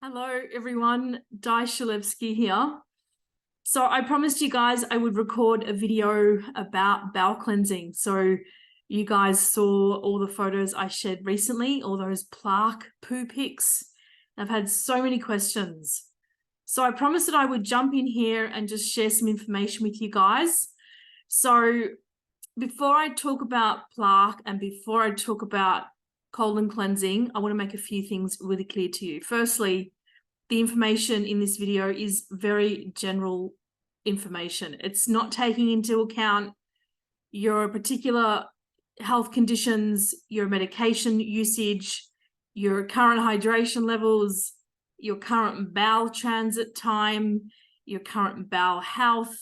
Hello everyone, Di Shalevsky here. So I promised you guys I would record a video about bowel cleansing. So you guys saw all the photos I shared recently, all those plaque poo pics. I've had so many questions. So I promised that I would jump in here and just share some information with you guys. So before I talk about plaque and before I talk about colon cleansing, I want to make a few things really clear to you. Firstly, the information in this video is very general information. It's not taking into account your particular health conditions, your medication usage, your current hydration levels, your current bowel transit time, your current bowel health.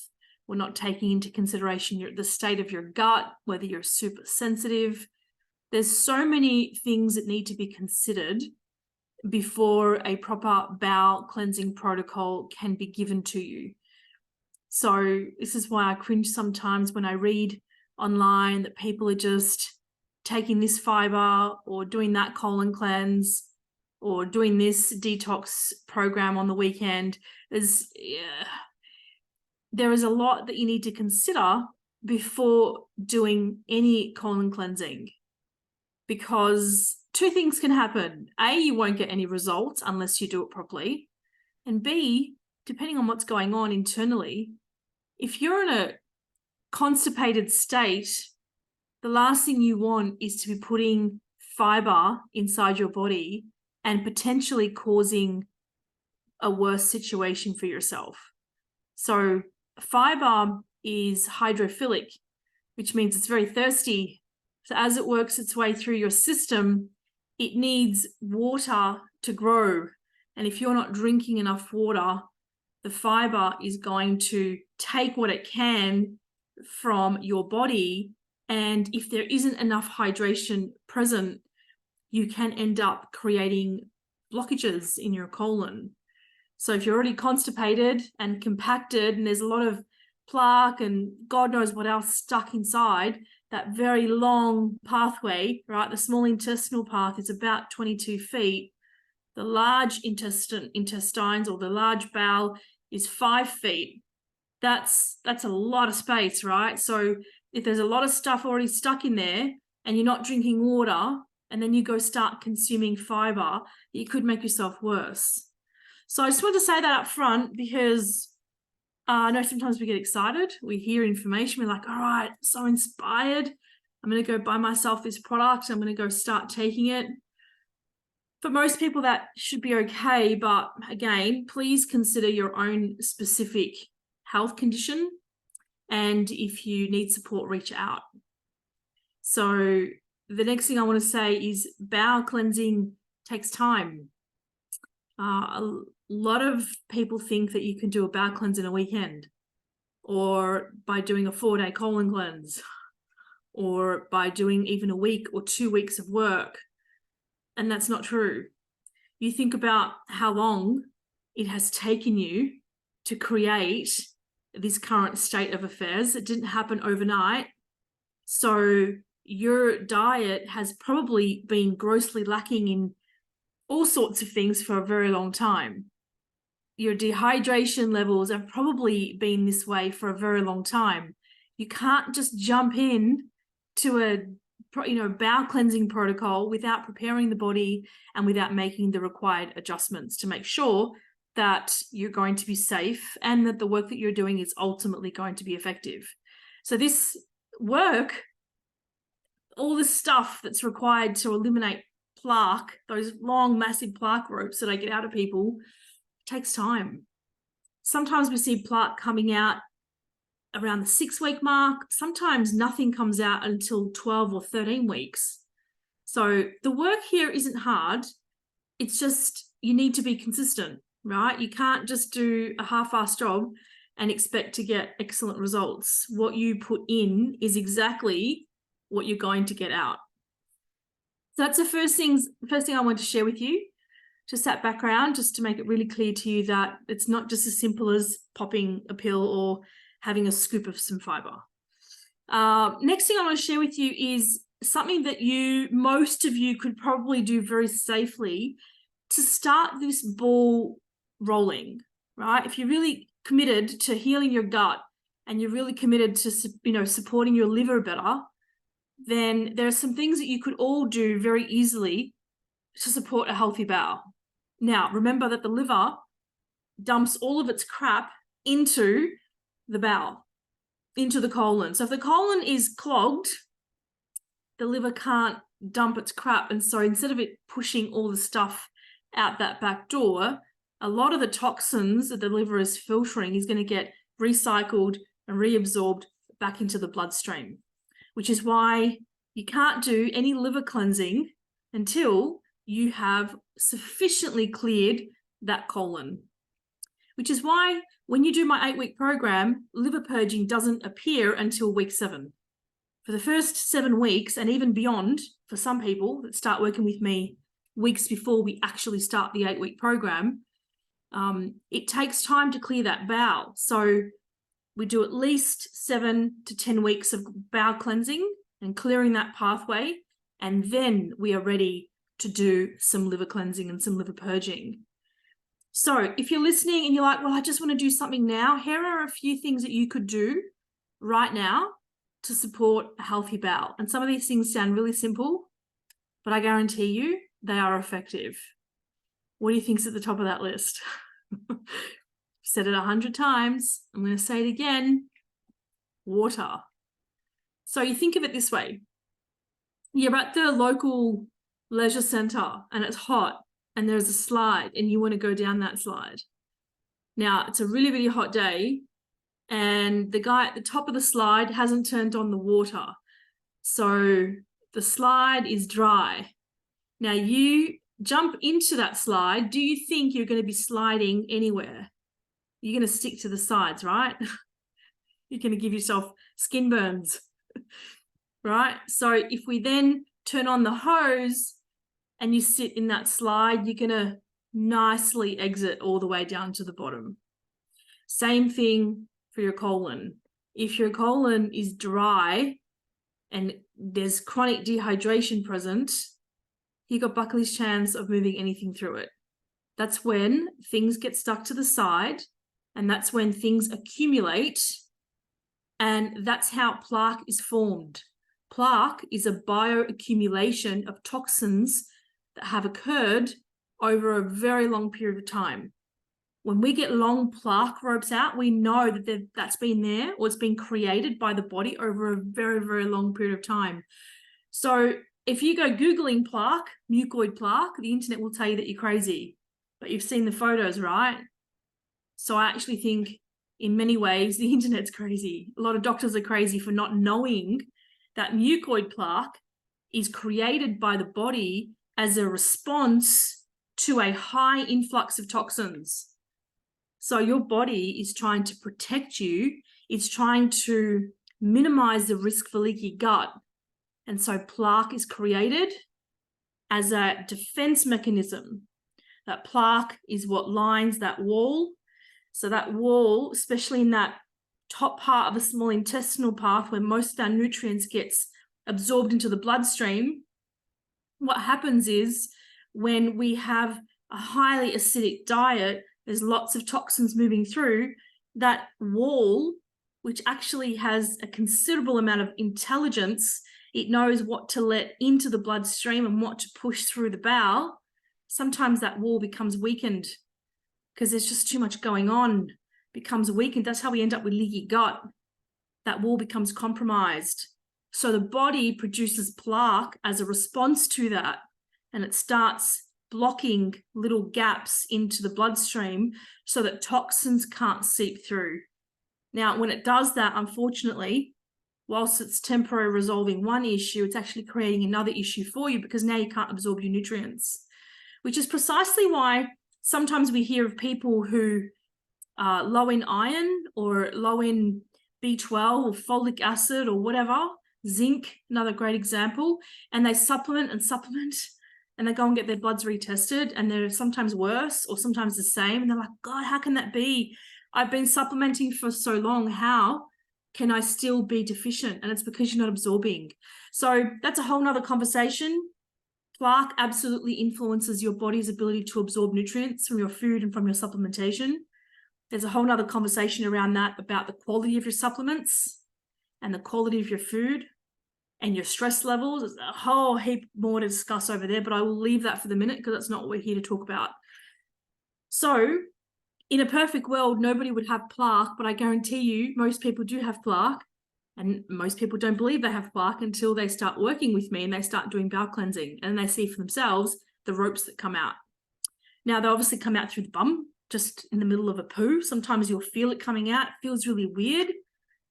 We're not taking into consideration the state of your gut, whether you're super sensitive. There's so many things that need to be considered before a proper bowel cleansing protocol can be given to you. So this is why I cringe sometimes when I read online that people are just taking this fiber or doing that colon cleanse or doing this detox program on the weekend. There is a lot that you need to consider before doing any colon cleansing, because two things can happen. A, you won't get any results unless you do it properly. And B, depending on what's going on internally, if you're in a constipated state, the last thing you want is to be putting fiber inside your body and potentially causing a worse situation for yourself. So fiber is hydrophilic, which means it's very thirsty. So as it works its way through your system, it needs water to grow. And if you're not drinking enough water, the fiber is going to take what it can from your body. And if there isn't enough hydration present, you can end up creating blockages in your colon. So if you're already constipated and compacted and there's a lot of plaque and God knows what else stuck inside, that very long pathway, right? The small intestinal path is about 22 feet. The large intestines or the large bowel is 5 feet. That's a lot of space, right? So if there's a lot of stuff already stuck in there and you're not drinking water and then you go start consuming fiber, you could make yourself worse. So I just want to say that up front, because I know sometimes we get excited. We hear information. We're like, all right, so inspired. I'm going to go buy myself this product. I'm going to go start taking it. For most people, that should be okay. But again, please consider your own specific health condition. And if you need support, reach out. So the next thing I want to say is bowel cleansing takes time. A lot of people think that you can do a bowel cleanse in a weekend, or by doing a 4-day colon cleanse, or by doing even a week or 2 weeks of work. And that's not true. You think about how long it has taken you to create this current state of affairs. It didn't happen overnight. So your diet has probably been grossly lacking in all sorts of things for a very long time. Your dehydration levels have probably been this way for a very long time. You can't just jump in to a bowel cleansing protocol without preparing the body and without making the required adjustments to make sure that you're going to be safe and that the work that you're doing is ultimately going to be effective. So this work, all the stuff that's required to eliminate plaque, those long, massive plaque ropes that I get out of people, takes time. Sometimes we see plaque coming out around the 6-week mark. Sometimes nothing comes out until 12 or 13 weeks. So the work here isn't hard. It's just you need to be consistent, right? You can't just do a half-assed job and expect to get excellent results. What you put in is exactly what you're going to get out. So that's the first thing I want to share with you. Just that background, just to make it really clear to you that it's not just as simple as popping a pill or having a scoop of some fiber. Next thing I want to share with you is something that most of you could probably do very safely to start this ball rolling, right? If you're really committed to healing your gut and you're really committed to, supporting your liver better, then there are some things that you could all do very easily to support a healthy bowel. Now, remember that the liver dumps all of its crap into the bowel, into the colon. So if the colon is clogged, the liver can't dump its crap. And so instead of it pushing all the stuff out that back door, a lot of the toxins that the liver is filtering is going to get recycled and reabsorbed back into the bloodstream, which is why you can't do any liver cleansing until you have sufficiently cleared that colon, which is why when you do my 8-week program, liver purging doesn't appear until week 7. For the first 7 weeks and even beyond, for some people that start working with me weeks before we actually start the 8-week program, it takes time to clear that bowel. So we do at least 7 to 10 weeks of bowel cleansing and clearing that pathway, and then we are ready to do some liver cleansing and some liver purging. So if you're listening and you're like, well, I just want to do something now, here are a few things that you could do right now to support a healthy bowel. And some of these things sound really simple, but I guarantee you they are effective. What do you think's at the top of that list? Said it 100 times. I'm going to say it again. Water. So you think of it this way. You're at the local leisure center and it's hot and there's a slide and you want to go down that slide. Now, it's a really, really hot day and the guy at the top of the slide hasn't turned on the water. So the slide is dry. Now you jump into that slide. Do you think you're going to be sliding anywhere? You're going to stick to the sides, right? You're going to give yourself skin burns, right? So if we then turn on the hose and you sit in that slide, you're going to nicely exit all the way down to the bottom. Same thing for your colon. If your colon is dry and there's chronic dehydration present, you got Buckley's chance of moving anything through it. That's when things get stuck to the side, and that's when things accumulate, and that's how plaque is formed. Plaque is a bioaccumulation of toxins that have occurred over a very long period of time. When we get long plaque ropes out, we know that that's been there or it's been created by the body over a very, very long period of time. So if you go Googling plaque, mucoid plaque, the internet will tell you that you're crazy, but you've seen the photos, right? So I actually think in many ways, the internet's crazy. A lot of doctors are crazy for not knowing that mucoid plaque is created by the body as a response to a high influx of toxins. So your body is trying to protect you. It's trying to minimize the risk for leaky gut. And so plaque is created as a defense mechanism. That plaque is what lines that wall. So that wall, especially in that top part of the small intestinal path where most of our nutrients gets absorbed into the bloodstream, what happens is when we have a highly acidic diet, there's lots of toxins moving through, that wall, which actually has a considerable amount of intelligence, it knows what to let into the bloodstream and what to push through the bowel. Sometimes that wall becomes weakened because there's just too much going on, becomes weakened. That's how we end up with leaky gut. That wall becomes compromised. So the body produces plaque as a response to that, and it starts blocking little gaps into the bloodstream so that toxins can't seep through. Now, when it does that, unfortunately, whilst it's temporarily resolving one issue, it's actually creating another issue for you because now you can't absorb your nutrients, which is precisely why sometimes we hear of people who are low in iron or low in B12 or folic acid or whatever, zinc, another great example, and they supplement and they go and get their bloods retested and they're sometimes worse or sometimes the same. And they're like, God, how can that be? I've been supplementing for so long. How can I still be deficient? And it's because you're not absorbing. So that's a whole nother conversation. Plaque absolutely influences your body's ability to absorb nutrients from your food and from your supplementation. There's a whole nother conversation around that, about the quality of your supplements and the quality of your food and your stress levels. There's a whole heap more to discuss over there, but I will leave that for the minute because that's not what we're here to talk about. So in a perfect world, nobody would have plaque, but I guarantee you most people do have plaque, and most people don't believe they have plaque until they start working with me and they start doing bowel cleansing, and they see for themselves the ropes that come out. Now, they obviously come out through the bum, just in the middle of a poo. Sometimes you'll feel it coming out. It feels really weird. It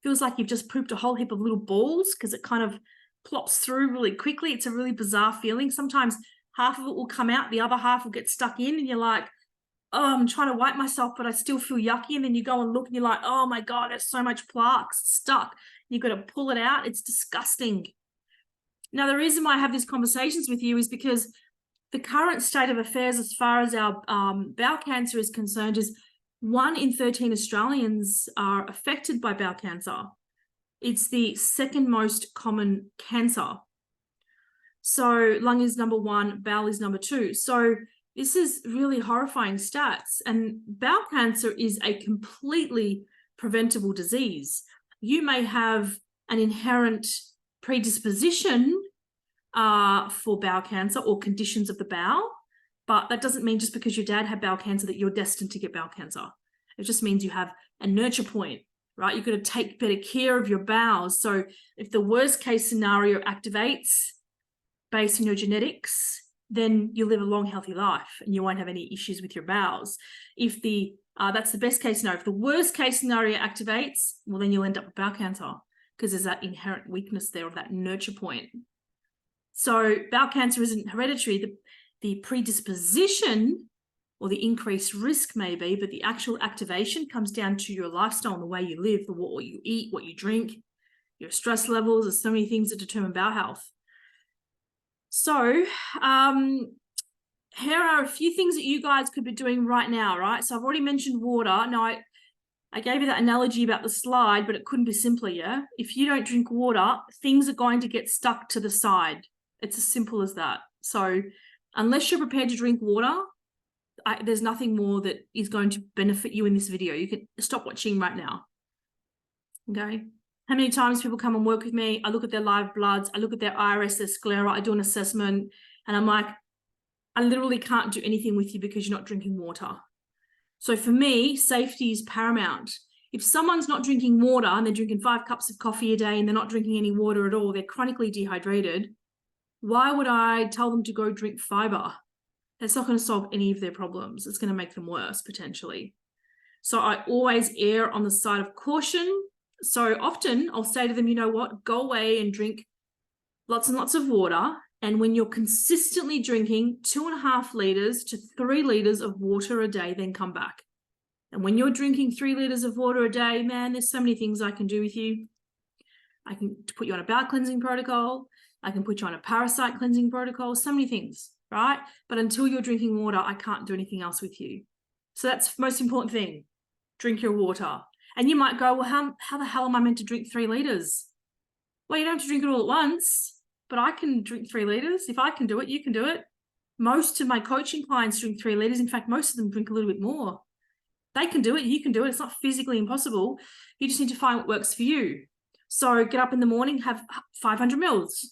feels like you've just pooped a whole heap of little balls because it kind of plops through really quickly. It's a really bizarre feeling. Sometimes half of it will come out, the other half will get stuck in, and you're like, oh, I'm trying to wipe myself, but I still feel yucky. And then you go and look and you're like, oh my God, there's so much plaque stuck. You've got to pull it out. It's disgusting. Now, the reason why I have these conversations with you is because the current state of affairs as far as our bowel cancer is concerned is 1 in 13 Australians are affected by bowel cancer. It's the second most common cancer. So lung is number 1, bowel is number 2. So this is really horrifying stats. And bowel cancer is a completely preventable disease. You may have an inherent predisposition for bowel cancer or conditions of the bowel, but that doesn't mean just because your dad had bowel cancer that you're destined to get bowel cancer. It just means you have a nurture point, right? You've got to take better care of your bowels. So if the worst case scenario activates based on your genetics, then you live a long, healthy life and you won't have any issues with your bowels. If that's the best case scenario. If the worst case scenario activates, well, then you'll end up with bowel cancer because there's that inherent weakness there of that nurture point. So bowel cancer isn't hereditary. The predisposition or the increased risk maybe, but the actual activation comes down to your lifestyle and the way you live, what you eat, what you drink, your stress levels. There's so many things that determine bowel health. So here are a few things that you guys could be doing right now, right? So I've already mentioned water. Now, I gave you that analogy about the slide, but it couldn't be simpler, yeah? If you don't drink water, things are going to get stuck to the side. It's as simple as that. So unless you're prepared to drink water, there's nothing more that is going to benefit you in this video. You can stop watching right now, okay? How many times people come and work with me, I look at their live bloods, I look at their iris, their sclera, I do an assessment, and I'm like, I literally can't do anything with you because you're not drinking water. So for me, safety is paramount. If someone's not drinking water and they're drinking 5 cups of coffee a day and they're not drinking any water at all, they're chronically dehydrated, why would I tell them to go drink fiber? That's not going to solve any of their problems. It's going to make them worse potentially. So I always err on the side of caution. So often I'll say to them, you know what, go away and drink lots and lots of water. And when you're consistently drinking 2.5 liters to 3 liters of water a day, then come back. And when you're drinking 3 liters of water a day, man, there's so many things I can do with you. I can put you on a bowel cleansing protocol. I can put you on a parasite cleansing protocol, so many things, right? But until you're drinking water, I can't do anything else with you. So that's the most important thing. Drink your water. And you might go, well, how the hell am I meant to drink 3 liters? Well, you don't have to drink it all at once, but I can drink 3 liters. If I can do it, you can do it. Most of my coaching clients drink 3 liters. In fact, most of them drink a little bit more. They can do it. You can do it. It's not physically impossible. You just need to find what works for you. So get up in the morning, have 500 mils.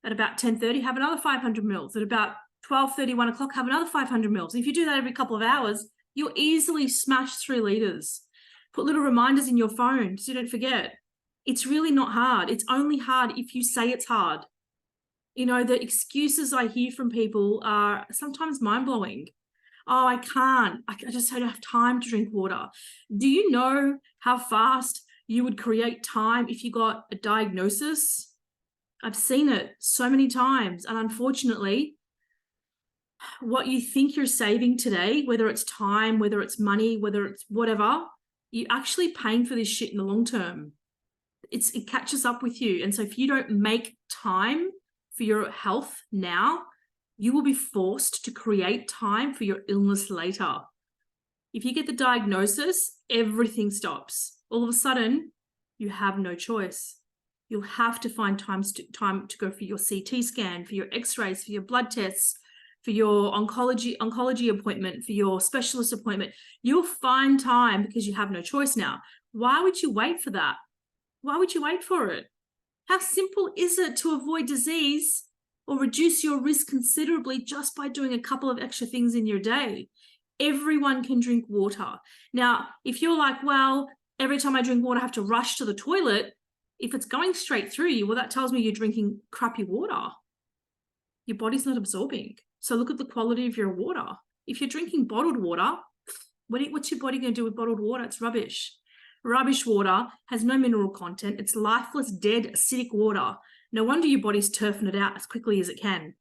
At about 10:30, have another 500 mils. At about 12:30, 1 o'clock, have another 500 mils. If you do that every couple of hours, you'll easily smash 3 liters. Put little reminders in your phone so you don't forget. It's really not hard. It's only hard if you say it's hard. You know, the excuses I hear from people are sometimes mind-blowing. Oh, I can't. I just don't have time to drink water. Do you know how fast you would create time if you got a diagnosis? I've seen it so many times. And unfortunately, what you think you're saving today, whether it's time, whether it's money, whether it's whatever, you're actually paying for this shit in the long term. It catches up with you. And so if you don't make time for your health now, you will be forced to create time for your illness later. If you get the diagnosis, everything stops. All of a sudden, you have no choice. You'll have to find time to go for your CT scan, for your x-rays, for your blood tests, for your oncology appointment, for your specialist appointment. You'll find time because you have no choice now. Why would you wait for that? Why would you wait for it? How simple is it to avoid disease or reduce your risk considerably just by doing a couple of extra things in your day? Everyone can drink water. Now, if you're like, well, every time I drink water, I have to rush to the toilet. If it's going straight through you, well, that tells me you're drinking crappy water. Your body's not absorbing. So look at the quality of your water. If you're drinking bottled water, what's your body going to do with bottled water? It's rubbish. Rubbish water has no mineral content. It's lifeless, dead, acidic water. No wonder your body's turfing it out as quickly as it can.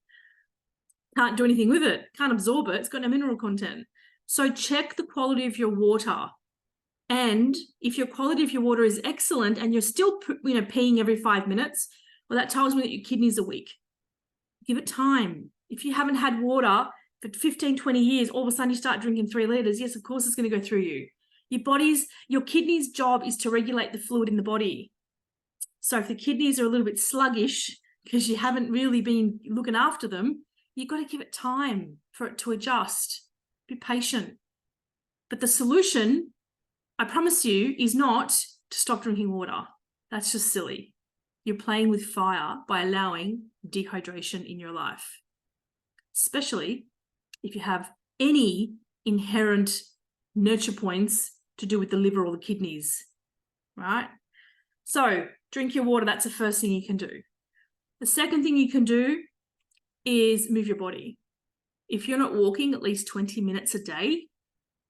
Can't do anything with it. Can't absorb it. It's got no mineral content. So check the quality of your water. And if your quality of your water is excellent and you're still peeing every 5 minutes, well, that tells me that your kidneys are weak. Give it time. If you haven't had water for 15, 20 years, all of a sudden you start drinking 3 liters, yes, of course it's going to go through you. Your kidney's job is to regulate the fluid in the body. So if the kidneys are a little bit sluggish because you haven't really been looking after them, you've got to give it time for it to adjust. Be patient. But the solution, I promise you, is not to stop drinking water. That's just silly. You're playing with fire by allowing dehydration in your life, especially if you have any inherent nurture points to do with the liver or the kidneys, right? So drink your water. That's the first thing you can do. The second thing you can do is move your body. If you're not walking at least 20 minutes a day,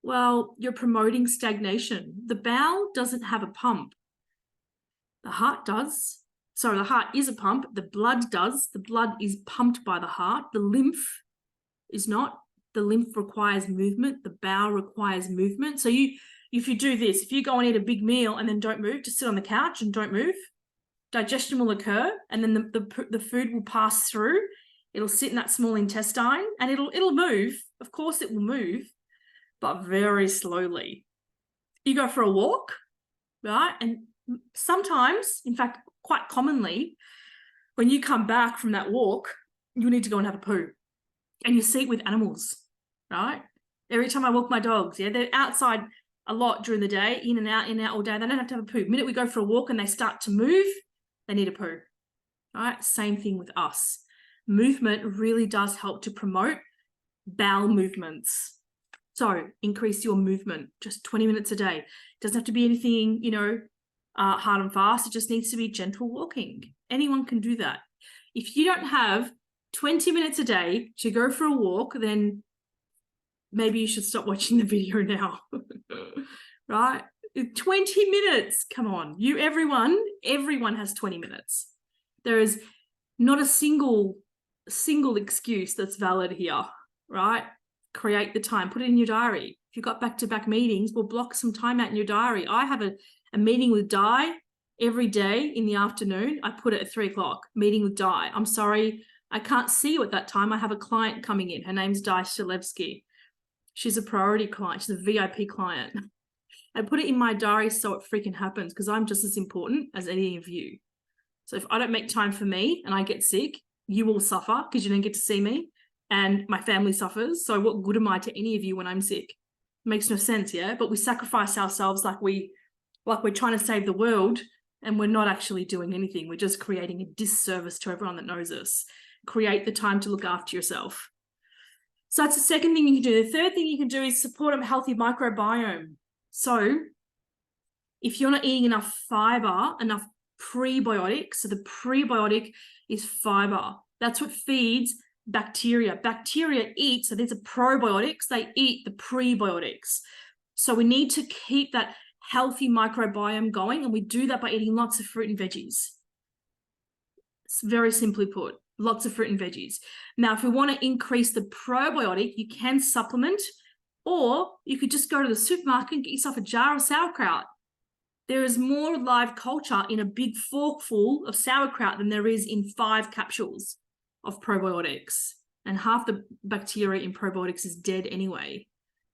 well, you're promoting stagnation. The bowel doesn't have a pump. The heart does. Sorry, the heart is a pump. The blood does. The blood is pumped by the heart. The lymph is not. The lymph requires movement. The bowel requires movement. So if you do this, if you go and eat a big meal and then don't move, just sit on the couch and don't move, digestion will occur, and then the food will pass through. It'll sit in that small intestine and it'll move. Of course it will move, but very slowly. You go for a walk, right? And sometimes, in fact, quite commonly, when you come back from that walk, you need to go and have a poo. And you see it with animals, right? Every time I walk my dogs, they're outside a lot during the day, in and out all day. They don't have to have a poo. The minute we go for a walk and they start to move, they need a poo, right? Same thing with us. Movement really does help to promote bowel movements. So increase your movement, just 20 minutes a day. It doesn't have to be anything, hard and fast. It just needs to be gentle walking. Anyone can do that. If you don't have 20 minutes a day to go for a walk, then maybe you should stop watching the video now, right? 20 minutes, come on. Everyone has 20 minutes. There is not a single excuse that's valid here, right? Create the time, put it in your diary. If you've got back-to-back meetings, we'll block some time out in your diary. I have a meeting with Di every day in the afternoon. I put it at 3 o'clock, meeting with Di. I'm sorry, I can't see you at that time. I have a client coming in. Her name's Di Shalevsky. She's a priority client. She's a VIP client. I put it in my diary so it freaking happens because I'm just as important as any of you. So if I don't make time for me and I get sick, you will suffer because you don't get to see me, and my family suffers. So what good am I to any of you when I'm sick? It makes no sense, yeah? But we sacrifice ourselves like we're trying to save the world, and we're not actually doing anything. We're just creating a disservice to everyone that knows us. Create the time to look after yourself. So that's the second thing you can do. The third thing you can do is support a healthy microbiome. So if you're not eating enough fiber, enough prebiotics, so the prebiotic is fiber. That's what feeds bacteria. Bacteria eat, so these are probiotics, they eat the prebiotics. So we need to keep that healthy microbiome going, and we do that by eating lots of fruit and veggies. It's very simply put, lots of fruit and veggies. Now, if we want to increase the probiotic, you can supplement, or you could just go to the supermarket and get yourself a jar of sauerkraut. There is more live culture in a big forkful of sauerkraut than there is in 5 capsules of probiotics. And half the bacteria in probiotics is dead anyway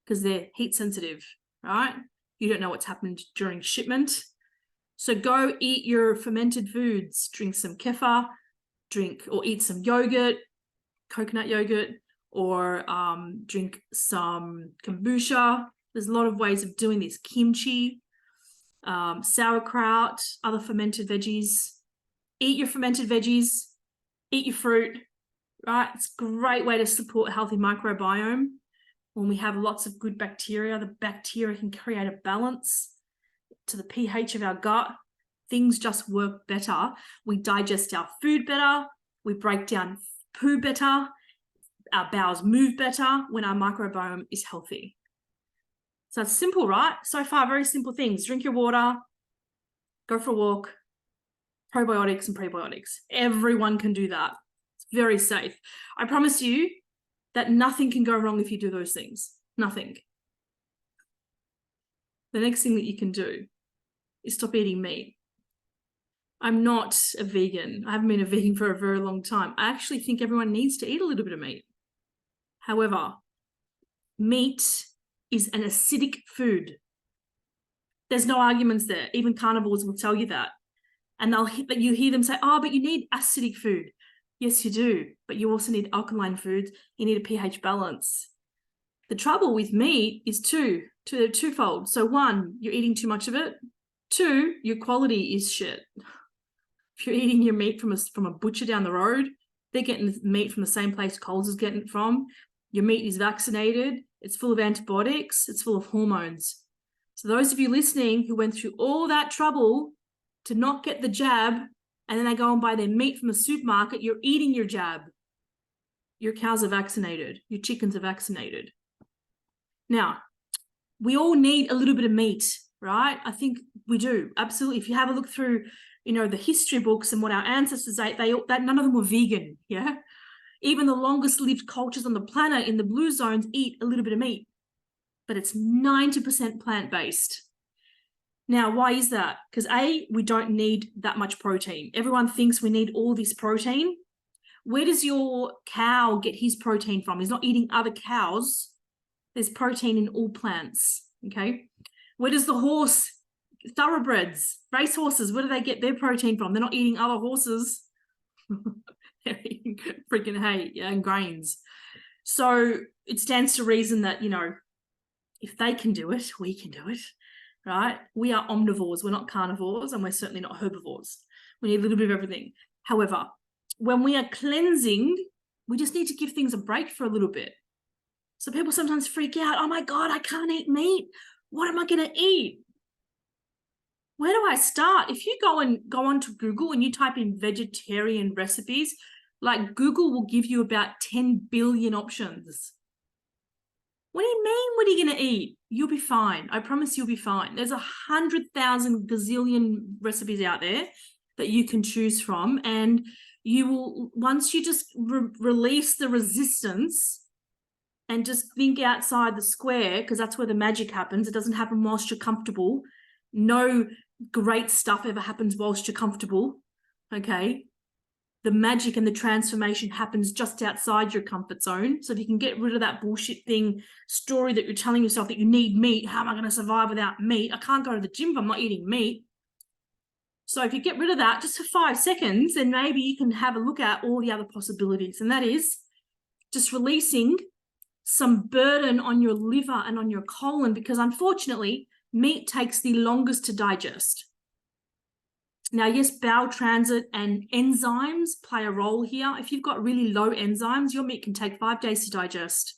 because they're heat sensitive, right? You don't know what's happened during shipment. So go eat your fermented foods, drink some kefir, or eat some yogurt, coconut yogurt, or drink some kombucha. There's a lot of ways of doing this. Kimchi, sauerkraut, other fermented veggies. Eat your fermented veggies, eat your fruit, right? It's a great way to support a healthy microbiome. When we have lots of good bacteria, the bacteria can create a balance to the pH of our gut. Things just work better. We digest our food better. We break down poo better. Our bowels move better when our microbiome is healthy. So it's simple, right? So far, very simple things. Drink your water, go for a walk, probiotics and prebiotics. Everyone can do that. It's very safe. I promise you that nothing can go wrong if you do those things. Nothing. The next thing that you can do is stop eating meat. I'm not a vegan. I haven't been a vegan for a very long time. I actually think everyone needs to eat a little bit of meat. However, meat is an acidic food. There's no arguments there. Even carnivores will tell you that. And you hear them say, oh, but you need acidic food. Yes, you do. But you also need alkaline foods. You need a pH balance. The trouble with meat is twofold. So one, you're eating too much of it. Two, your quality is shit. If you're eating your meat from a butcher down the road, they're getting the meat from the same place Coles is getting it from. Your meat is vaccinated. It's full of antibiotics. It's full of hormones. So those of you listening who went through all that trouble to not get the jab, and then they go and buy their meat from a supermarket, you're eating your jab. Your cows are vaccinated. Your chickens are vaccinated. Now, we all need a little bit of meat, right? I think we do, absolutely. If you have a look through, the history books and what our ancestors ate, none of them were vegan, yeah? Even the longest lived cultures on the planet in the blue zones eat a little bit of meat, but it's 90% plant-based. Now, why is that? Because we don't need that much protein. Everyone thinks we need all this protein. Where does your cow get his protein from? He's not eating other cows. There's protein in all plants, okay? Where does the horse, thoroughbreds, race horses, where do they get their protein from? They're not eating other horses. They're eating freaking hay, yeah, and grains. So it stands to reason that, if they can do it, we can do it. Right? We are omnivores. We're not carnivores, and we're certainly not herbivores. We need a little bit of everything. However, when we are cleansing, we just need to give things a break for a little bit. So people sometimes freak out. Oh my God, I can't eat meat. What am I going to eat? Where do I start? If you go onto Google and you type in vegetarian recipes, like Google will give you about 10 billion options. What do you mean? What are you going to eat? You'll be fine. I promise you'll be fine. There's 100,000 gazillion recipes out there that you can choose from. And you will, once you just release the resistance and just think outside the square, because that's where the magic happens. It doesn't happen whilst you're comfortable. No great stuff ever happens whilst you're comfortable. Okay. The magic and the transformation happens just outside your comfort zone. So if you can get rid of that bullshit story that you're telling yourself that you need meat, how am I going to survive without meat? I can't go to the gym if I'm not eating meat. So if you get rid of that just for 5 seconds, then maybe you can have a look at all the other possibilities. And that is just releasing some burden on your liver and on your colon, because unfortunately, meat takes the longest to digest. Now, yes, bowel transit and enzymes play a role here. If you've got really low enzymes, your meat can take 5 days to digest.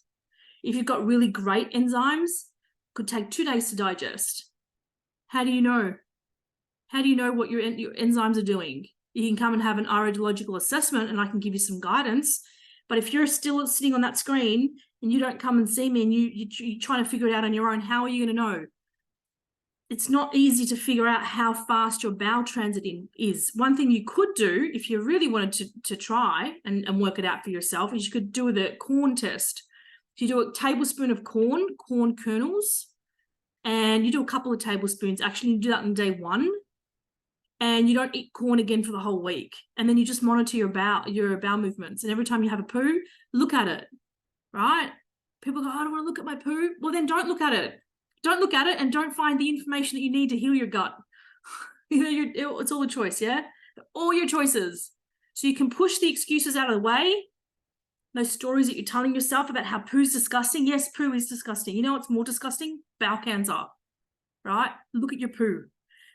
If you've got really great enzymes, it could take 2 days to digest. How do you know? How do you know what your enzymes are doing? You can come and have an radiological assessment and I can give you some guidance. But if you're still sitting on that screen and you don't come and see me and you're trying to figure it out on your own, how are you going to know? It's not easy to figure out how fast your bowel transit is. One thing you could do if you really wanted to try and work it out for yourself is you could do the corn test. If you do a tablespoon of corn kernels, and you do a couple of tablespoons, actually you do that on day 1, and you don't eat corn again for the whole week. And then you just monitor your bowel movements. And every time you have a poo, look at it, right? People go, I don't want to look at my poo. Well, then don't look at it. Don't look at it and don't find the information that you need to heal your gut. It's all a choice, yeah? All your choices. So you can push the excuses out of the way. Those stories that you're telling yourself about how poo's disgusting. Yes, poo is disgusting. You know what's more disgusting? Bowel cancer, right? Look at your poo.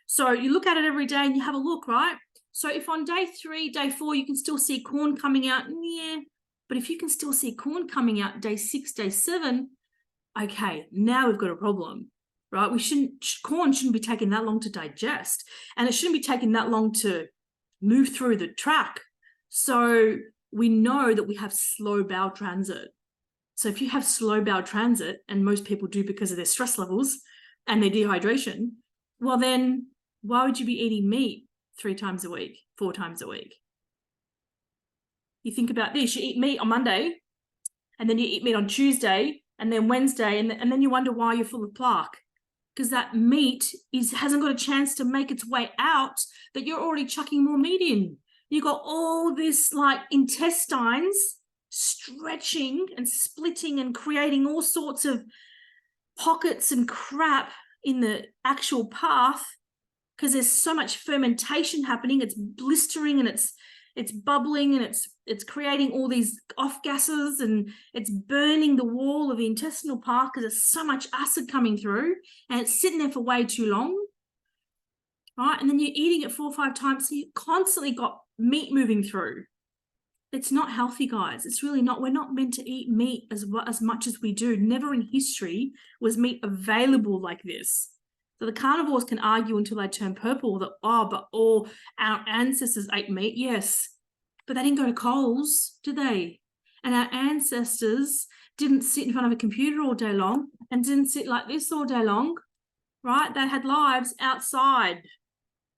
So you look at it every day and you have a look, right? So if on day 3, day 4, you can still see corn coming out, yeah. But if you can still see corn coming out day 6, day 7, okay, now we've got a problem, right? Corn shouldn't be taking that long to digest, and it shouldn't be taking that long to move through the tract. So we know that we have slow bowel transit. So if you have slow bowel transit, and most people do because of their stress levels and their dehydration, well then why would you be eating meat 3 times a week, 4 times a week? You think about this, you eat meat on Monday, and then you eat meat on Tuesday, and then Wednesday, and then you wonder why you're full of plaque. Because that meat hasn't got a chance to make its way out, that you're already chucking more meat in. You've got all this like intestines stretching and splitting and creating all sorts of pockets and crap in the actual path, because there's so much fermentation happening. It's blistering and it's bubbling, and it's creating all these off gases, and it's burning the wall of the intestinal path because there's so much acid coming through, and it's sitting there for way too long, right? And then you're eating it 4 or 5 times, so you constantly got meat moving through. It's not healthy, guys. It's really not. We're not meant to eat meat as much as we do. Never in history was meat available like this. So the carnivores can argue until they turn purple that, but all our ancestors ate meat. Yes, but they didn't go to Coles, did they? And our ancestors didn't sit in front of a computer all day long and didn't sit like this all day long, right? They had lives outside.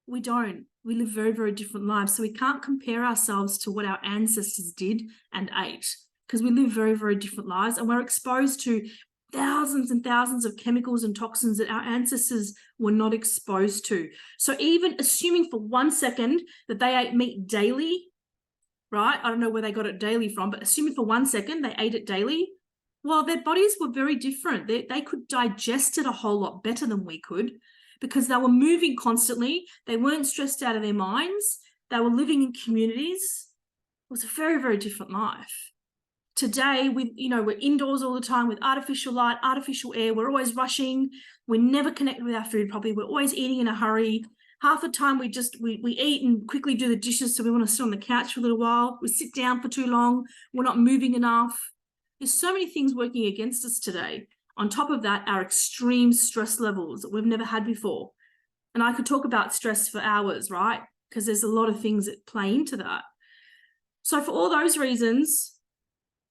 We don't. We live very, very different lives. So we can't compare ourselves to what our ancestors did and ate, because we live very, very different lives, and we're exposed to thousands and thousands of chemicals and toxins that our ancestors were not exposed to. So even assuming for 1 second that they ate meat daily, right? I don't know where they got it daily from, but assuming for 1 second they ate it daily, well, their bodies were very different. They could digest it a whole lot better than we could, because they were moving constantly. They weren't stressed out of their minds. They were living in communities. It was a very, very different life. Today, we're indoors all the time with artificial light, artificial air. We're always rushing. We never connect with our food properly. We're always eating in a hurry. Half the time we eat and quickly do the dishes, so we want to sit on the couch for a little while. We sit down for too long. We're not moving enough. There's so many things working against us today. On top of that, our extreme stress levels that we've never had before. And I could talk about stress for hours, right? Because there's a lot of things that play into that. So for all those reasons,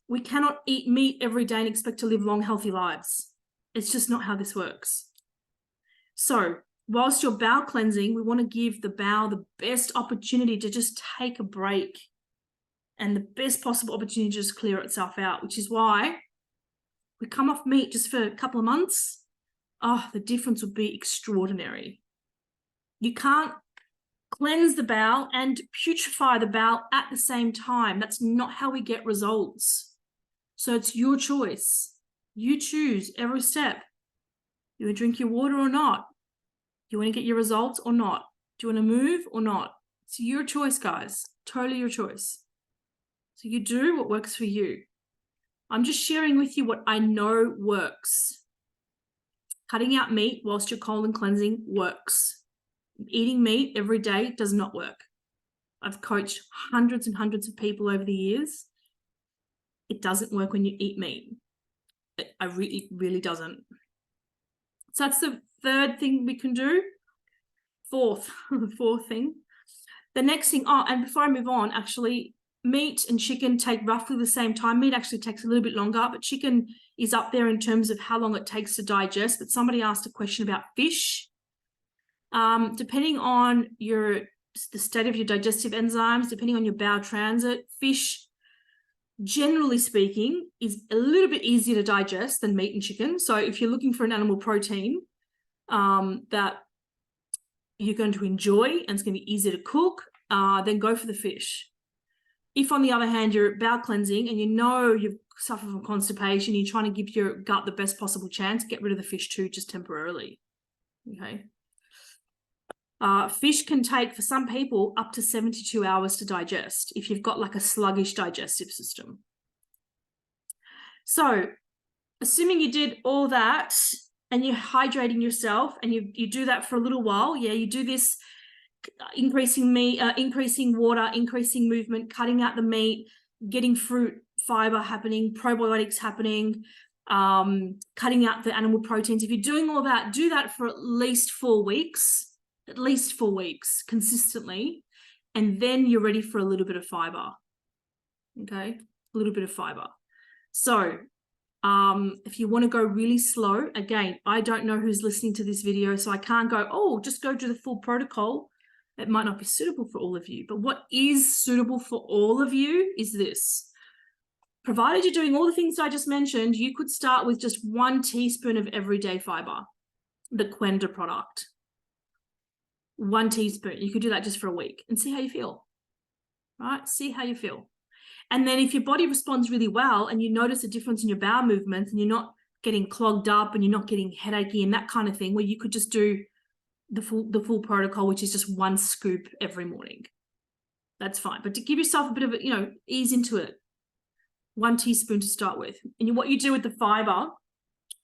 we cannot eat meat every day and expect to live long, healthy lives. It's just not how this works. So whilst you're bowel cleansing, we want to give the bowel the best opportunity to just take a break, and the best possible opportunity to just clear itself out, which is why we come off meat just for a couple of months. Oh, the difference would be extraordinary. You can't cleanse the bowel and putrefy the bowel at the same time. That's not how we get results. So it's your choice. You choose every step. You want to drink your water or not? Do you want to get your results or not? Do you want to move or not? It's your choice, guys. Totally your choice. So you do what works for you. I'm just sharing with you what I know works. Cutting out meat whilst you're colon cleansing works. Eating meat every day does not work. I've coached hundreds and hundreds of people over the years. It doesn't work when you eat meat. It really doesn't. So that's the third thing we can do. Fourth thing. The next thing, and before I move on, actually, meat and chicken take roughly the same time. Meat actually takes a little bit longer, but chicken is up there in terms of how long it takes to digest. But somebody asked a question about fish. Depending on the state of your digestive enzymes, depending on your bowel transit, fish, generally speaking, is a little bit easier to digest than meat and chicken. So if you're looking for an animal protein that you're going to enjoy and it's going to be easy to cook, then go for the fish. If, on the other hand, you're bowel cleansing and you know you've suffered from constipation, you're trying to give your gut the best possible chance, get rid of the fish too, just temporarily. Okay. Fish can take, for some people, up to 72 hours to digest if you've got like a sluggish digestive system. So assuming you did all that and you're hydrating yourself and you do that for a little while, yeah, you do this increasing meat, increasing water, increasing movement, cutting out the meat, getting fruit fiber happening, probiotics happening, cutting out the animal proteins. If you're doing all that, do that for at least 4 weeks consistently, and then you're ready for a little bit of fiber. Okay, a little bit of fiber. So if you want to go really slow, again, I don't know who's listening to this video, so I can't go, oh, just go to the full protocol. It might not be suitable for all of you, but what is suitable for all of you is this. Provided you're doing all the things I just mentioned, you could start with just 1 teaspoon of everyday fiber, the Quenda product. 1 teaspoon. You could do that just for a week and see how you feel, right? See how you feel. And then if your body responds really well and you notice a difference in your bowel movements and you're not getting clogged up and you're not getting headachy and that kind of thing, where you could just do the full protocol, which is just 1 scoop every morning. That's fine. But to give yourself a bit of, ease into it, 1 teaspoon to start with. And what you do with the fiber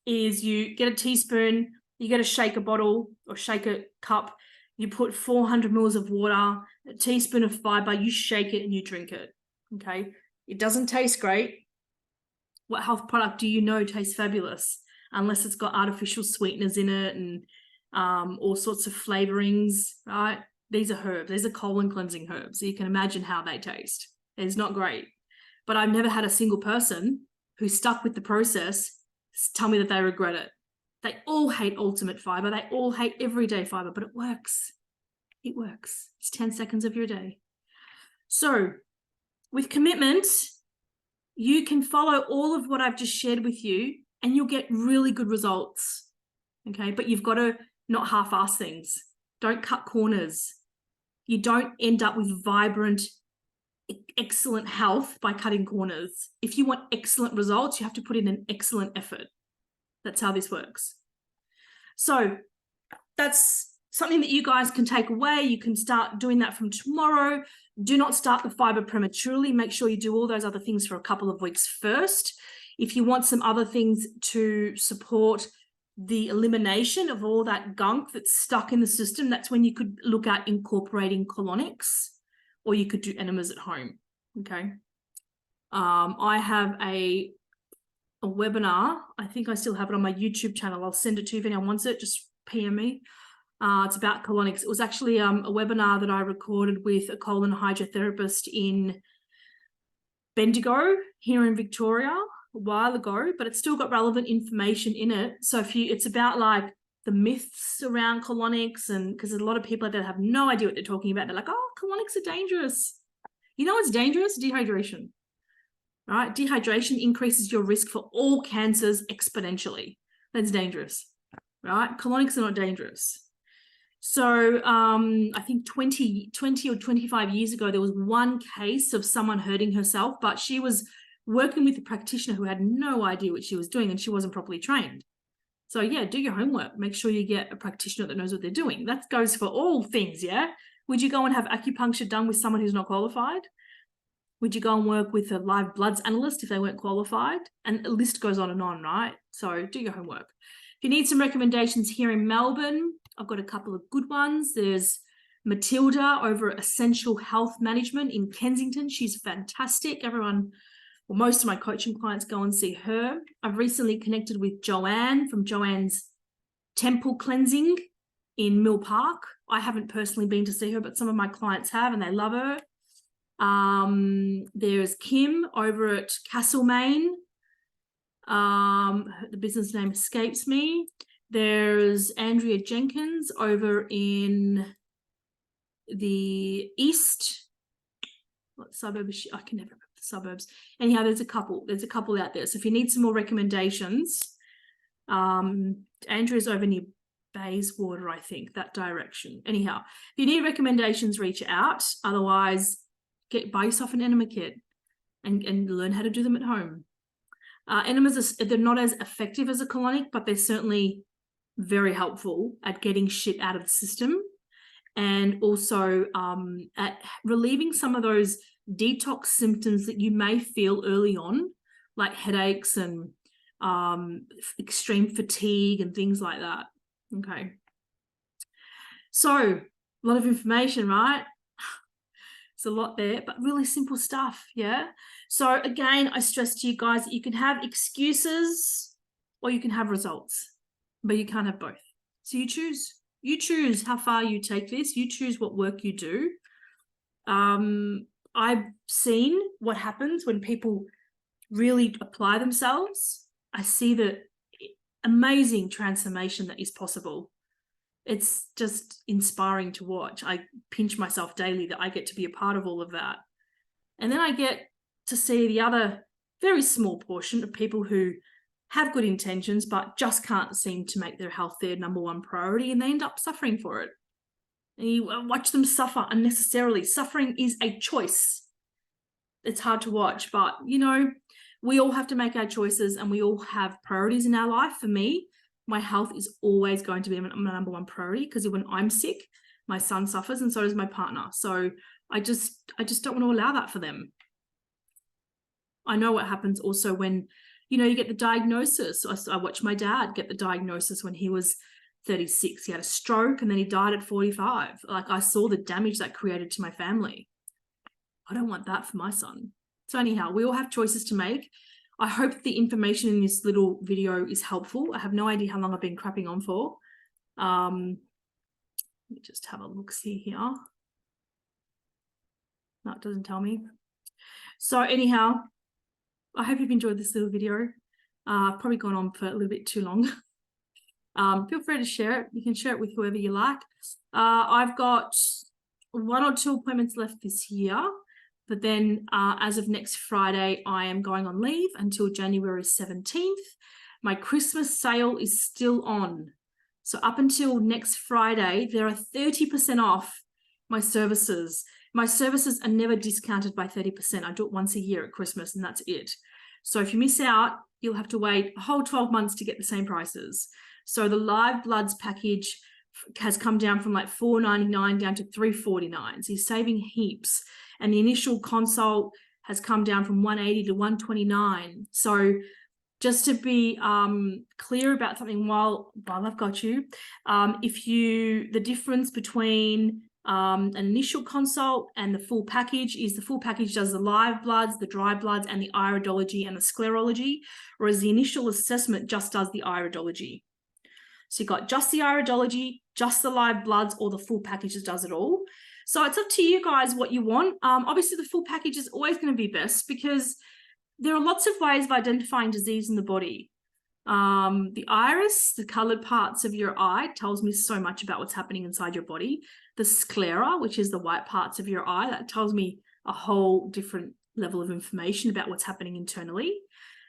is you get a teaspoon, you get a shaker bottle or shaker cup, you put 400 mils of water, a teaspoon of fiber, you shake it and you drink it. Okay, it doesn't taste great. What health product do you know tastes fabulous? Unless it's got artificial sweeteners in it and all sorts of flavorings, right? These are herbs. These are colon cleansing herbs. So you can imagine how they taste. It's not great. But I've never had a single person who stuck with the process tell me that they regret it. They all hate ultimate fiber. They all hate everyday fiber, but it works. It works. It's 10 seconds of your day. So with commitment, you can follow all of what I've just shared with you and you'll get really good results. Okay, but you've got to not half-ass things. Don't cut corners. You don't end up with vibrant, excellent health by cutting corners. If you want excellent results, you have to put in an excellent effort. That's how this works. So that's something that you guys can take away. You can start doing that from tomorrow. Do not start the fiber prematurely. Make sure you do all those other things for a couple of weeks first. If you want some other things to support the elimination of all that gunk that's stuck in the system, that's when you could look at incorporating colonics, or you could do enemas at home. Okay. I have a webinar. I think I still have it on my YouTube channel. I'll send it to you if anyone wants it. Just PM me. It's about colonics. It was actually a webinar that I recorded with a colon hydrotherapist in Bendigo here in Victoria a while ago, but it's still got relevant information in it. So it's about like the myths around colonics, and because there's a lot of people that have no idea what they're talking about. They're like, oh, colonics are dangerous. You know what's dangerous? Dehydration. Right? Dehydration increases your risk for all cancers exponentially. That's dangerous. Right? Colonics are not dangerous. So I think 20 or 25 years ago, there was one case of someone hurting herself, but she was working with a practitioner who had no idea what she was doing and she wasn't properly trained. So yeah, do your homework. Make sure you get a practitioner that knows what they're doing. That goes for all things, yeah? Would you go and have acupuncture done with someone who's not qualified? Would you go and work with a live bloods analyst if they weren't qualified? And the list goes on and on, right? So do your homework. If you need some recommendations here in Melbourne, I've got a couple of good ones. There's Matilda over at Essential Health Management in Kensington. She's fantastic. Most of my coaching clients go and see her. I've recently connected with Joanne from Joanne's Temple Cleansing in Mill Park. I haven't personally been to see her, but some of my clients have and they love her. There's Kim over at Castlemaine. The business name escapes me. There's Andrea Jenkins over in the east. What suburb is she? I can never remember the suburbs. Anyhow, there's a couple out there. So if you need some more recommendations, Andrea's over near Bayswater, I think, that direction. Anyhow, if you need recommendations, reach out. Otherwise, buy yourself an enema kit and learn how to do them at home. Enemas, they're not as effective as a colonic, but they're certainly very helpful at getting shit out of the system. and also at relieving some of those detox symptoms that you may feel early on, like headaches and extreme fatigue and things like that. Okay. So a lot of information, right? It's a lot there, but really simple stuff. Yeah. So again, I stress to you guys that you can have excuses or you can have results, but you can't have both. So you choose. You choose how far you take this. You choose what work you do. I've seen what happens when people really apply themselves. I see the amazing transformation that is possible. It's just inspiring to watch. I pinch myself daily that I get to be a part of all of that. And then I get to see the other very small portion of people who have good intentions but just can't seem to make their health their number one priority, and they end up suffering for it. And you watch them suffer unnecessarily. Suffering is a choice. It's hard to watch, but you know, we all have to make our choices and we all have priorities in our life. For me, my health is always going to be my number one priority, because when I'm sick, my son suffers and so does my partner. So I just don't want to allow that for them. I know what happens also when, you know, you get the diagnosis. I watched my dad get the diagnosis when he was 36. He had a stroke and then he died at 45. Like, I saw the damage that created to my family. I don't want that for my son. So anyhow, we all have choices to make. I hope the information in this little video is helpful. I have no idea how long I've been crapping on for. Let me just have a look-see here. No, it doesn't tell me. So anyhow, I hope you've enjoyed this little video. I've probably gone on for a little bit too long. Feel free to share it. You can share it with whoever you like. I've got 1 or 2 appointments left this year, but then as of next Friday, I am going on leave until January 17th. My Christmas sale is still on. So up until next Friday, there are 30% off my services. My services are never discounted by 30%. I do it once a year at Christmas and that's it. So if you miss out, you'll have to wait a whole 12 months to get the same prices. So the live bloods package has come down from like $4.99 down to $3.49. So you're saving heaps. And the initial consult has come down from $180 to $129. So just to be clear about something while I've got you, the difference between an initial consult and the full package is the full package does the live bloods, the dry bloods, and the iridology and the sclerology, whereas the initial assessment just does the iridology. So you've got just the iridology, just the live bloods, or the full package that does it all. So it's up to you guys what you want. Obviously, the full package is always going to be best because there are lots of ways of identifying disease in the body. The iris, the colored parts of your eye, tells me so much about what's happening inside your body. The sclera, which is the white parts of your eye, that tells me a whole different level of information about what's happening internally.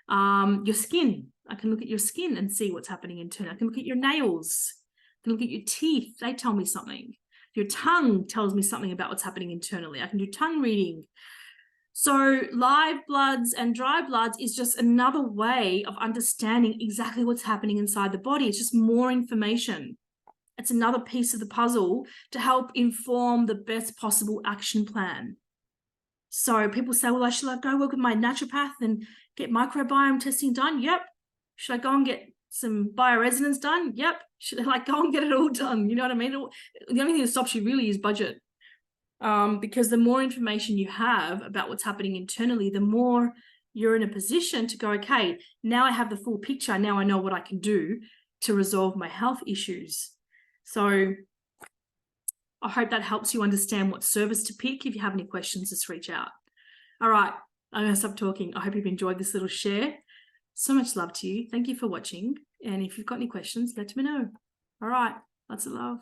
Your skin, I can look at your skin and see what's happening internally. I can look at your nails, I can look at your teeth, they tell me something. Your tongue tells me something about what's happening internally. I can do tongue reading. So live bloods and dry bloods is just another way of understanding exactly what's happening inside the body. It's just more information. It's another piece of the puzzle to help inform the best possible action plan. So people say, well, should I go work with my naturopath and get microbiome testing done? Yep. Should I go and get some bioresonance done? Yep. Should I go and get it all done? You know what I mean? The only thing that stops you really is budget. Because the more information you have about what's happening internally, the more you're in a position to go, okay, now I have the full picture. Now I know what I can do to resolve my health issues. So I hope that helps you understand what service to pick. If you have any questions, just reach out. All right, I'm going to stop talking. I hope you've enjoyed this little share. So much love to you. Thank you for watching. And if you've got any questions, let me know. All right, lots of love.